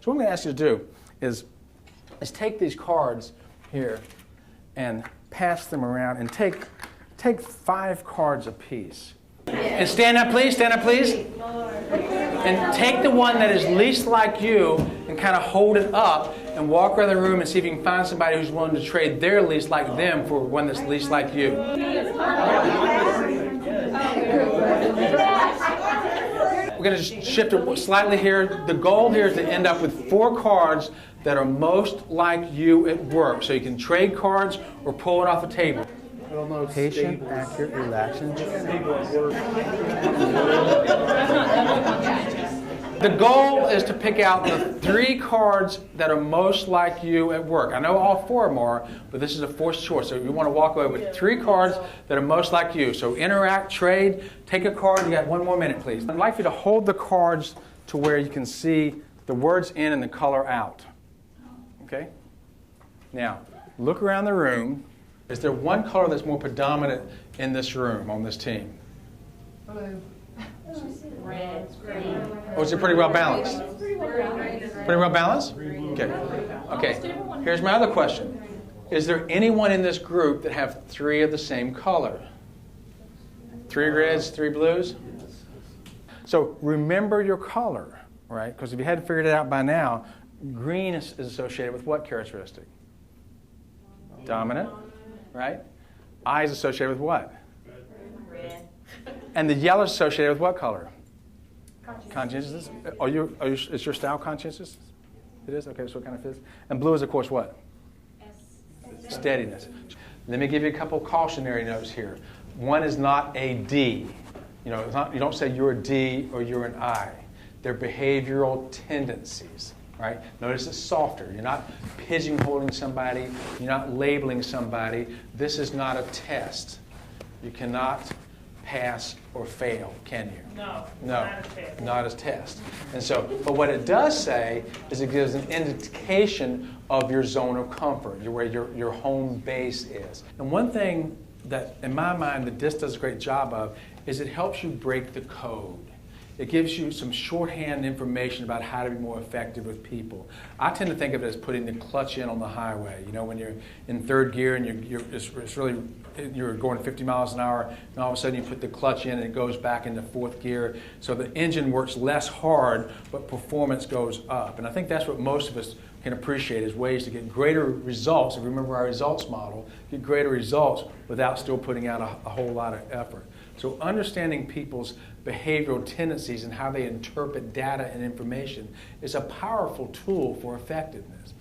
So what I'm going to ask you to do is take these cards here and pass them around, and take 5 cards apiece. And stand up, please. Stand up, please. And take the one that is least like you and kind of hold it up and walk around the room and see if you can find somebody who's willing to trade their least like them for one that's least like you. We're going to shift it slightly here. The goal here is to end up with 4 cards that are most like you at work. So you can trade cards or pull it off the table. Patient, accurate, relaxing. The goal is to pick out the 3 cards that are most like you at work. I know all 4 of them are, but this is a forced choice. So you want to walk away with 3 cards that are most like you. So interact, trade, take a card. You got 1 more minute, please. I'd like you to hold the cards to where you can see the words in and the color out. Okay? Now, look around the room. Is there one color that's more predominant in this room, on this team? Blue. Red. Green. Or is it pretty well balanced? Pretty well balanced? Okay. Okay. Here's my other question. Is there anyone in this group that have 3 of the same color? 3 reds, 3 blues? So remember your color, right? Because if you hadn't figured it out by now, green is associated with what characteristic? Dominant. Right? I is associated with what? Red. And the yellow is associated with what color? Conscientiousness. Is your style conscientious? It is? Okay, so it kind of fits. And blue is, of course, what? Steadiness. Let me give you a couple cautionary notes here. One is not a D. You know, you don't say you're a D or you're an I. They're behavioral tendencies. Right? Notice it's softer. You're not pigeonholing somebody. You're not labeling somebody. This is not a test. You cannot pass or fail, can you? No. Not a test. And so, but what it does say is it gives an indication of your zone of comfort, where your home base is. And one thing that, in my mind, that DISC does a great job of is it helps you break the code. It gives you some shorthand information about how to be more effective with people. I tend to think of it as putting the clutch in on the highway. You know, when you're in 3rd gear and you're going 50 miles an hour, and all of a sudden you put the clutch in and it goes back into 4th gear. So the engine works less hard, but performance goes up. And I think that's what most of us can appreciate, is ways to get greater results. If you remember our results model, get greater results without still putting out a whole lot of effort. So understanding people's behavioral tendencies and how they interpret data and information is a powerful tool for effectiveness.